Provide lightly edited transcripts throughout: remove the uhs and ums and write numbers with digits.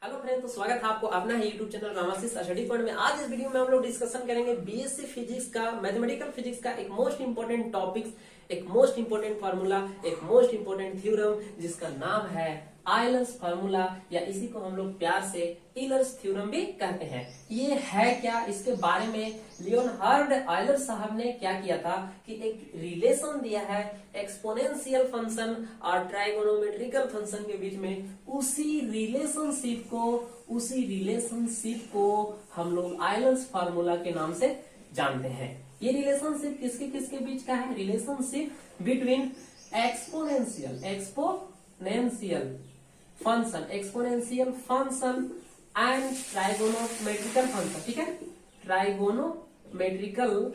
Hello friend, तो स्वागत है आपको अपना है YouTube channel Ramashish study point में। आज इस वीडियो में हम लोग डिस्कशन करेंगे बीएससी फिजिक्स का, मैथमेटिकल फिजिक्स का एक मोस्ट इंपोर्टेंट टॉपिक, एक मोस्ट इंपोर्टेंट फार्मूला, एक मोस्ट इंपोर्टेंट थ्योरम जिसका नाम है आयलर्स फार्मूला, या इसी को हम लोग प्यार से ईलर्स थ्योरम भी कहते हैं। ये है क्या, इसके बारे में लियोनार्ड आयलर साहब ने क्या किया था कि एक रिलेशन दिया है एक्सपोनेंशियल फंक्शन और ट्राइगोनोमेट्रिकल फंक्शन के बीच में। उसी रिलेशनशिप को हम लोग आयलर्स फार्मूला के नाम से जानते हैं। ये रिलेशनशिप किसके किसके बीच का है? Relationship between exponential function and trigonometrical function. ठीक है, ट्राइगोनोमेट्रिकल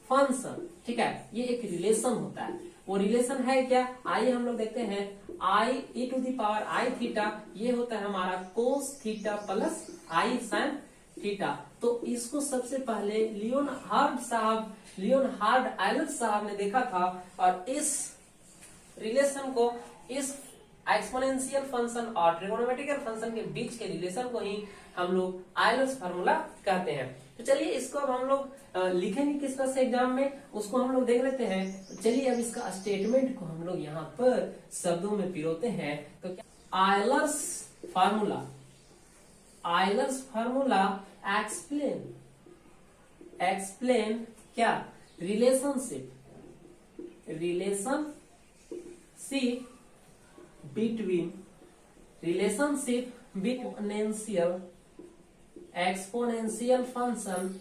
फंक्शन। ठीक है, ये एक रिलेशन होता है। वो रिलेशन है क्या? आइए हम लोग देखते हैं। I e to the power i theta, ये होता है हमारा cos theta plus i sine theta. तो इसको सबसे पहले लियोनार्ड आयलर साहब ने देखा था, और इस रिलेशन को, इस एक्सपोनेंशियल फंक्शन और ट्रिगोनोमेट्रिकल फंक्शन के बीच के रिलेशन को ही हम लोग आयलर्स फार्मूला कहते हैं। तो चलिए इसको अब हम लोग लिखेंगे किस तरह से एग्जाम में, उसको हम लोग देख लेते हैं। तो चलिए अब इसका स्टेटमेंट को हम लोग यहाँ पर शब्दों में पिरोते हैं। तो क्या आयलर्स फार्मूला एक्सप्लेन क्या? Relationship between exponential function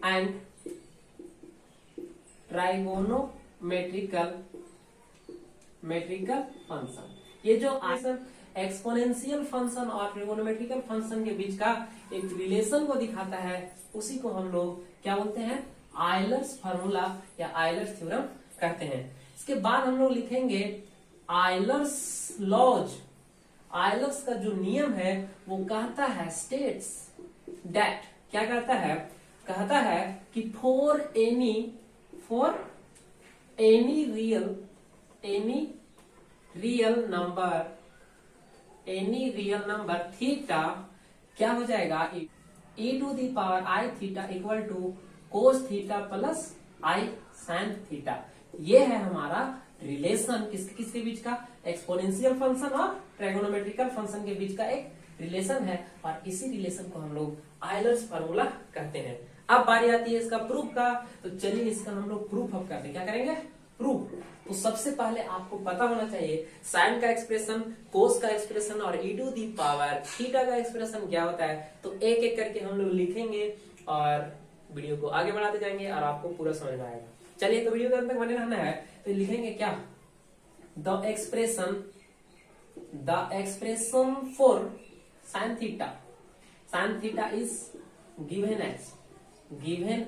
and trigonometrical function। ये जो एक्सपोनेंशियल फंक्शन और ट्रिगोनोमेट्रिकल फंक्शन के बीच का एक रिलेशन को दिखाता है, उसी को हम लोग क्या बोलते हैं? आयलर्स फार्मूला या आयलर्स थ्योरम कहते हैं। इसके बाद हम लोग लिखेंगे आयलर्स लॉज। आयलर्स का जो नियम है वो कहता है, स्टेट्स दैट, क्या कहता है? कहता है कि for any real number theta क्या हो जाएगा? e to the power i theta equal to cos theta plus i sine theta. ये है हमारा रिलेशन किसके बीच का? एक्सपोनेंशियल फंक्शन और ट्राइगोनोमेट्रिकल फंक्शन के बीच का एक रिलेशन है, और इसी रिलेशन को हम लोग आयलर्स फार्मूला कहते हैं। अब बारी आती है इसका प्रूफ का। तो चलिए इसका हम लोग प्रूफ अब करते हैं। क्या करेंगे? प्रूफ। तो सबसे पहले आपको पता होना चाहिए साइन का एक्सप्रेशन, कोस का एक्सप्रेशन और e to the power theta का एक्सप्रेशन क्या होता है। तो एक एक करके हम लोग लिखेंगे और वीडियो को आगे बढ़ाते जाएंगे और आपको पूरा समझ में आएगा। चलिए तो वीडियो के अंत तक बने रहना है। तो लिखेंगे क्या? The expression for sine theta is given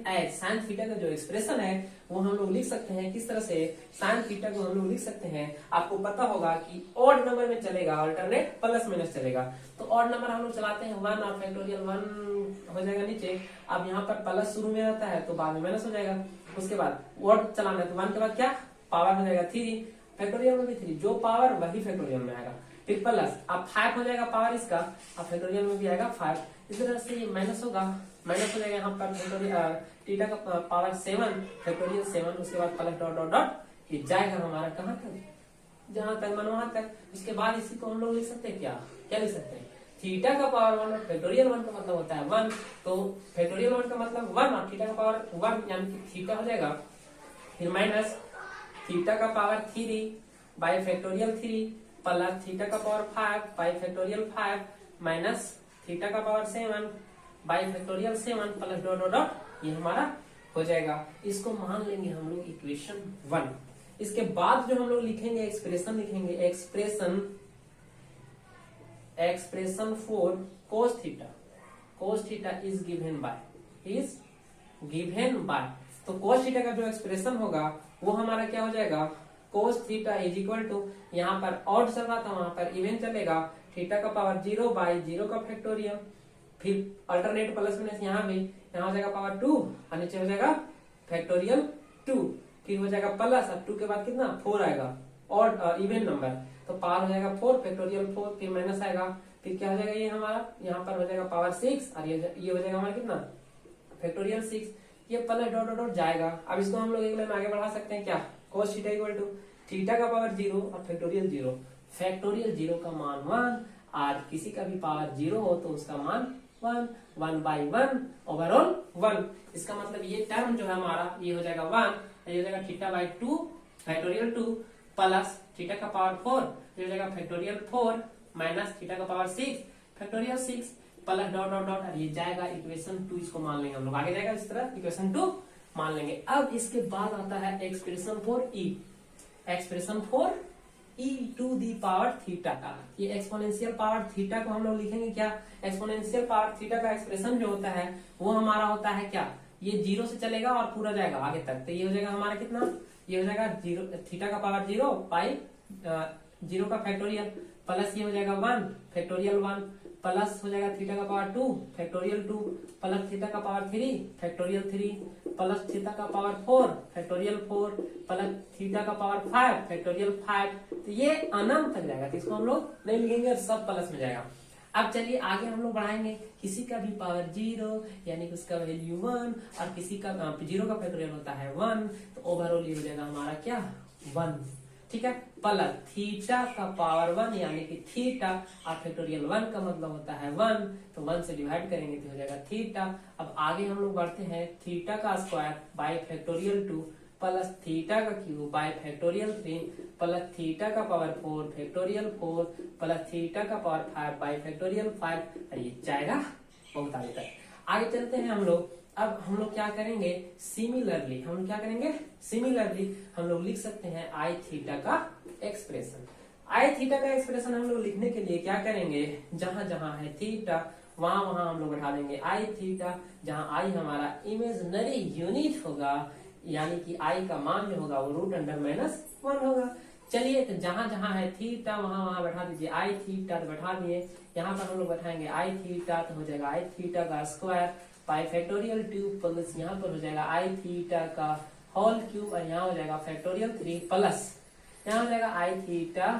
as sine theta का जो एक्सप्रेशन है वो हम लोग लिख सकते हैं किस तरह से? साइन थीटा को हम लोग लिख सकते हैं, आपको पता होगा कि ऑड नंबर में चलेगा, अल्टरनेट प्लस माइनस चलेगा। तो ऑड नंबर हम लोग चलाते हैं 1 और फैक्टोरियल 1 हो जाएगा नीचे। अब यहाँ पर प्लस शुरू में रहता है तो बाद में माइनस हो जाएगा। उसके बाद ऑड चलाना है तो 1 के बाद क्या? पावर हो जाएगा 3, फैक्टोरियल में भी 3, जो पावर वही फैक्टोरियल में आएगा। फिर प्लस, अब 5 हो जाएगा पावर इसका, अब फैक्टोरियल में भी आएगा 5। इस तरह से ये माइनस होगा, माइनस हो जाएगा यहाँ पर फैक्टोरियल थीटा का पावर 7, फैक्टोरियल 7, उसके बाद प्लस डॉट डॉट डॉट, ये जाएगा हमारा कहाँ तक? जहां तक मन वहां तक। उसके बाद इसी को हम लोग लिख सकते हैं क्या लिख सकते हैं? थीटा का पावर 1 और फैक्टोरियल 1 का मतलब होता है 1, तो फैक्टोरियल 1 का मतलब 1 और थीटा का पावर 1 यानी कि थीटा हो जाएगा। फिर माइनस थीटा का power 3 by factorial 3 plus theta का power 5 by factorial 5 minus theta का power 7 by factorial 7 plus dot dot dot, ये हमारा हो जाएगा। इसको मान लेंगे हम लोग इक्वेशन 1। इसके बाद जो हम लोग लिखेंगे expression for cos theta is given by. तो कोस थीटा का जो एक्सप्रेशन होगा वो हमारा क्या हो जाएगा? Cos theta is equal to, यहाँ पर ऑड चल रहा था वहां पर इवन चलेगा, थीटा का पावर 0 बाई 0 का फैक्टोरियल, फिर अल्टरनेट प्लस माइनस यहाँ भी, यहाँ हो जाएगा पावर 2 और नीचे हो जाएगा फैक्टोरियल 2, फिर हो जाएगा प्लस, अब 2 के बाद कितना 4 आएगा, और इवन नंबर, तो पावर हो जाएगा 4 फैक्टोरियल 4, फिर माइनस आएगा, फिर क्या हो जाएगा ये हमारा यहाँ पर हो जाएगा पावर 6 और ये हो जाएगा हमारा कितना फैक्टोरियल 6, ये प्लस डॉट डॉट डॉट जाएगा। अब इसको हम लोग एक लाइन आगे बढ़ा सकते हैं क्या, cos theta equal to theta का पावर 0 और फैक्टोरियल 0, फैक्टोरियल 0 का मान 1 और किसी का भी पावर 0 हो तो उसका मान 1, 1/1 ओवरऑल 1। इसका मतलब ये टर्म जो है हमारा ये हो जाएगा 1, ये हो जाएगा theta by 2 factorial 2 plus theta का पावर 4, ये हो जाएगा फैक्टोरियल 4 माइनस थीटा का power 6 factorial 6 plus dot dot dot, और ये जाएगा इक्वेशन 2, इसको मान लेंगे हम लोग, आगे जाएगा इस तरह इक्वेशन 2 मान लेंगे। अब इसके बाद आता है expression for e, expression for e to the power theta का, ये एक्सपोनेंशियल पावर थीटा को हम लोग लिखेंगे क्या, एक्सपोनेंशियल पावर थीटा का एक्सप्रेशन जो होता है वो हमारा होता है क्या, ये 0 से चलेगा और पूरा जाएगा आगे तक, तो ये हो जाएगा हमारा कितना, ये हो जाएगा 0 थीटा का पावर 0 बाई 0 का फैक्टोरियल प्लस ये हो जाएगा 1 फैक्टोरियल 1 प्लस हो जाएगा थीटा का पावर 2 फैक्टोरियल 2 प्लस थीटा का पावर 3 फैक्टोरियल 3 प्लस थीटा का पावर 4 फैक्टोरियल 4 प्लस थीटा का पावर 5 फैक्टोरियल 5, तो ये अनंत तक जाएगा, तो इसको हम लोग नहीं लिखेंगे और सब प्लस में जाएगा। अब चलिए आगे हम लोग बढ़ाएंगे, किसी का भी पावर 0 यानी कि उसका वैल्यू 1 और किसी का 0 का फैक्टोरियल होता है 1, तो ओवरऑल ये हो जाएगा हमारा क्या 1, ठीक है, प्लस थीटा का पावर 1 यानी कि थीटा और फैक्टोरियल 1 का मतलब होता है 1, तो 1 से डिवाइड करेंगे तो हो जाएगा थीटा। अब आगे हम लोग बढ़ते हैं, थीटा का square by factorial 2 plus theta का cube by factorial 3 plus theta का पावर 4 फैक्टोरियल 4 प्लस थीटा का पावर 5 बाई फैक्टोरियल 5, और ये जाएगा बहुत आगे तक। आगे चलते हैं हम लोग, अब हम लोग क्या करेंगे, सिमिलरली हम लोग क्या करेंगे, सिमिलरली हम लोग लिख सकते हैं आई थीटा का एक्सप्रेशन। आई थीटा का एक्सप्रेशन हम लोग लिखने के लिए क्या करेंगे, जहां जहां है थीटा वहां वहां हम लोग बैठा देंगे आई थीटा, जहां आई हमारा इमेजिनरी यूनिट होगा, यानी कि आई का मान जो होगा वो √(-1) होगा। चलिए तो जहां जहां है थीटा वहां वहां बैठा दीजिए आई थीटा, तो बैठा दिए, यहाँ पर हम लोग बैठाएंगे आई थीटा, तो हो जाएगा आई थीटा का स्क्वायर बाई फैक्टोरियल 2 प्लस यहाँ पर हो जाएगा आई थीटा का होल क्यूब, और यहाँ हो जाएगा फैक्टोरियल 3 प्लस यहाँ हो जाएगा आई थीटा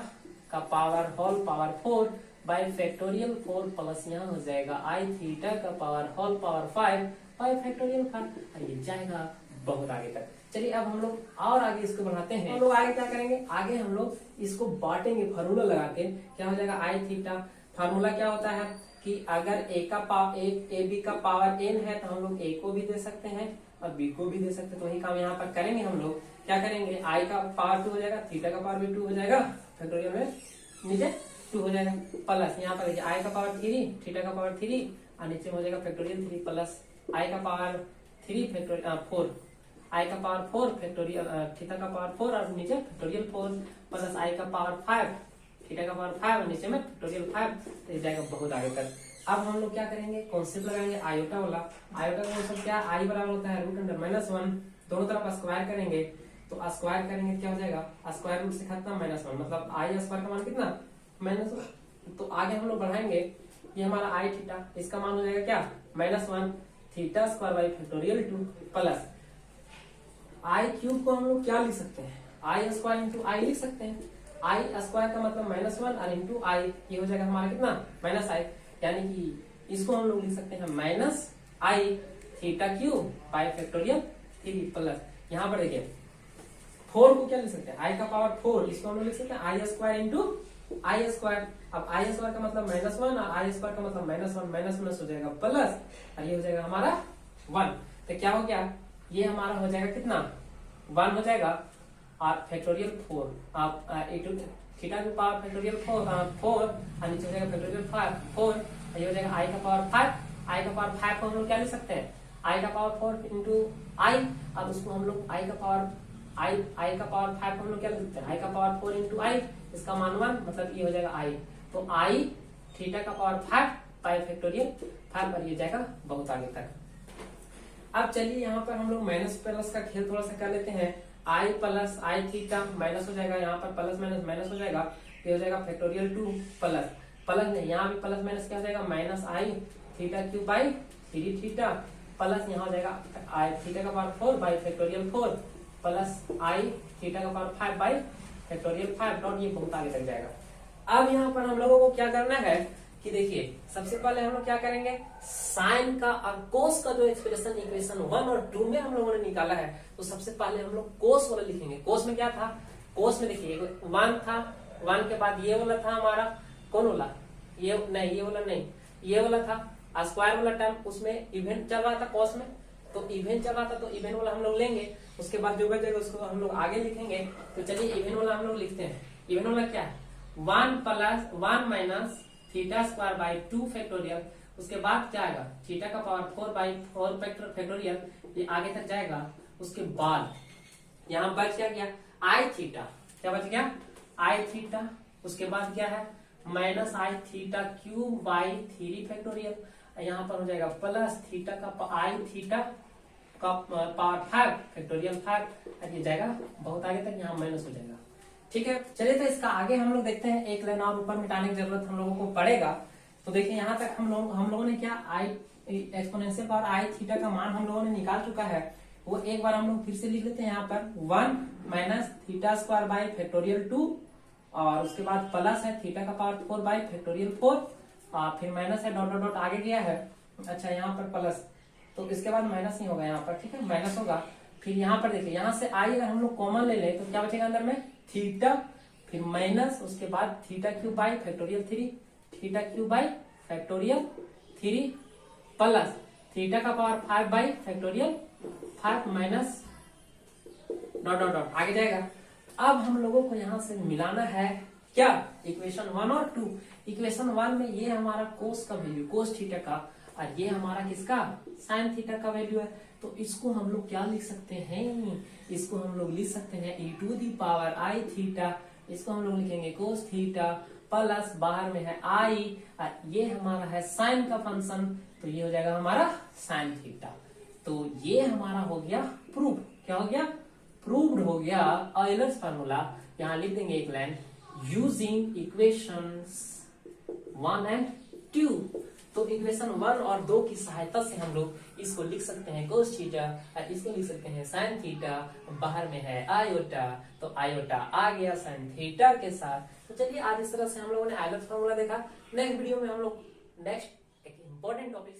का power whole power 4 by factorial 4 plus यहाँ हो जाएगा आई थीटा का power whole power 5 by factorial 5, और ये जाएगा बहुत आगे तक। चलिए अब हम लोग और आगे इसको बढ़ाते हैं, हम लोग आगे क्या करेंगे, आगे हम लोग इसको बांटेंगे फार्मूला लगा के, क्या हो जाएगा आई थीटा, फार्मूला क्या होता है कि अगर ए बी का पावर n है तो हम लोग a को भी दे सकते हैं और b को भी दे सकते हैं, तो वही काम यहाँ पर करेंगे हम लोग, क्या करेंगे i का पावर 2 हो जाएगा, थीटा का पावर भी 2 हो जाएगा, फैक्टोरियल में नीचे 2 हो जाएगा, प्लस यहाँ पर i का पावर 3 थीटा का पावर 3 और नीचे हो जाएगा फैक्टोरियल 3 प्लस i का पावर 3 फैक्टोरियल 4 i का पावर 4 फैक्टोरियल थीटा का पावर 4 और नीचे फैक्टोरियल 4 प्लस i का पावर 5 थीटा का पावर 5 और नीचे में फैक्टोरियल 5, तो जाएगा बहुत आगे तक। अब हम लोग क्या करेंगे, कॉन्सेप्ट लगाएंगे आयोटा वाला, आयोटा का कॉन्सेप्ट क्या, आई बराबर होता है √(-1), दोनों तरफ स्क्वायर करेंगे, तो स्क्वायर करेंगे क्या हो जाएगा, स्क्वायर रूट से खत्म -1, मतलब आई स्क्वायर का मान कितना -1, तो आगे हम लोग बढ़ाएंगे, ये हमारा आई थीटा, इसका मान हो जाएगा क्या -1 theta square by factorial 2 plus I cube को हम लोग क्या लिख सकते हैं, आई स्क्वायर इंटू आई लिख सकते हैं, आई स्क्वायर का मतलब -1 और इंटू आई, ये हो जाएगा हमारा कितना -i, यानी कि इसको हम लोग लिख सकते हैं -i theta cube by factorial 3 plus यहाँ पर देखिए 4 को क्या लिख सकते हैं, i का पावर 4, इसको हम लोग लिख सकते हैं आई स्क्वायर इंटू आई स्क्वायर, अब आई स्क्वायर का मतलब -1 और आई स्क्वायर का मतलब -1 हो जाएगा प्लस, और ये हो जाएगा हमारा 1, तो क्या हो गया, ये हमारा हो जाएगा कितना 1 हो जाएगा, और फैक्टोरियल 4 आप थीटा की पावर फैक्टोरियल 4 और नीचे हो जाएगा फैक्टोरियल 4, ये हो जाएगा आई का पावर 5, आई का पावर 5 को हम लोग क्या लिख सकते हैं, आई का पावर 4 इंटू आई, अब उसको हम लोग आई का पावर 5 को हम लोग क्या लिख सकते हैं, आई का पावर 4 इंटू आई, इसका मान 1, मतलब ये हो जाएगा आई, तो आई थीटा का पावर 5 बाई फैक्टोरियल 5 पर ये जाएगा बहुत आगे तक। अब चलिए यहाँ पर हम लोग माइनस प्लस का खेल थोड़ा सा कर लेते हैं, आई प्लस आई थीटा माइनस हो जाएगा, यहाँ पर प्लस माइनस माइनस हो जाएगा, ये हो जाएगा फैक्टोरियल 2 प्लस नहीं, यहाँ भी प्लस माइनस क्या हो जाएगा -i theta cube by 3 theta plus यहाँ हो जाएगा आई थीटा का power 4 by factorial 4 plus I theta का पावर 5 बाई फैक्टोरियल 5 डॉट, ये बहुत आगे तक जाएगा। अब यहाँ पर हम लोगों को क्या करना है कि देखिए सबसे पहले हम लोग क्या करेंगे, साइन का और कोस का जो एक्सप्रेशन इक्वेशन 1 और 2 में हम लोगों ने निकाला है, तो सबसे पहले हम लोग कोस वाला लिखेंगे। कोस में क्या था, कोस में देखिए 1 था, 1 के बाद ये वाला था हमारा, कौन वाला, ये नहीं, ये वाला नहीं, ये वाला था स्क्वायर वाला टर्म, उसमें इवेंट चल रहा था कोस में, तो इवेंट चल रहा था तो इवेंट वाला हम लोग लेंगे, उसके बाद जो बचेगा उसको हम लोग आगे लिखेंगे। तो चलिए इवेंट वाला हम लोग लिखते हैं। इवेंट वाला क्या है, 1 minus theta square by 2 factorial, उसके बाद क्या आएगा, थीटा का पावर 4 फैक्टोरियल, ये आगे तक जाएगा। उसके बाद यहाँ बच क्या आई थीटा, क्या बच गया, आई थीटा। उसके बाद क्या है, minus I theta cube by 3 factorial, यहाँ पर हो जाएगा प्लस थीटा का आई थीटा का पावर 5 फैक्टोरियल 5, ये जाएगा बहुत आगे तक, यहाँ माइनस हो जाएगा। ठीक है, चलिए तो इसका आगे हम लोग देखते हैं, एक लाइन और ऊपर मिटाने की जरूरत हम लोगों को पड़ेगा। तो देखिए यहाँ तक हम लोगों ने क्या, आई एक्सपोनेंशियल पावर आई थीटा का मान हम लोगों ने निकाल चुका है, वो एक बार हम लोग फिर से लिख लेते हैं। यहाँ पर 1 minus theta square by factorial 2, और उसके बाद प्लस है थीटा का पावर 4 बाई फैक्टोरियल 4, और फिर माइनस है, डॉट डॉट डॉट आगे गया है, अच्छा यहाँ पर प्लस, तो इसके बाद माइनस नहीं होगा यहाँ पर, ठीक है, माइनस होगा। फिर यहाँ पर देखिए, यहाँ से आई अगर हम लोग कॉमन ले लें तो क्या बचेगा अंदर में, थीटा, फिर माइनस, उसके बाद theta cube by factorial 3, theta cube by factorial 3 plus theta का power 5 by factorial 5 minus dot dot dot आगे जाएगा। अब हम लोगों को यहाँ से मिलाना है क्या, इक्वेशन 1 और 2। इक्वेशन 1 में ये हमारा कोस का वैल्यू, कोस थीटा का, और ये हमारा किसका, साइन थीटा का वैल्यू है। तो इसको हम लोग क्या लिख सकते हैं, इसको हम लोग लिख सकते हैं e to the power i theta, इसको हम लोग लिखेंगे कोस थीटा, प्लस बाहर में है आई, और ये हमारा है साइन का फंक्शन, तो ये हो जाएगा हमारा साइन थीटा। तो ये हमारा हो गया प्रूफ, क्या हो गया, प्रूव्ड हो गया ऑयलर्स फार्मूला। यहाँ लिख देंगे एक लाइन, यूजिंग इक्वेशंस 1 एंड 2। तो इक्वेशन 1 और 2 की सहायता से हम लोग इसको लिख सकते हैं कोस थीटा, और इसको लिख सकते हैं साइन थीटा, बाहर में है आयोटा, तो आयोटा आ गया साइन थीटा के साथ। तो चलिए आज इस तरह से हम लोगों ने ऑयलर्स फार्मूला देखा। नेक्स्ट वीडियो में हम लोग नेक्स्ट एक इंपॉर्टेंट टॉपिक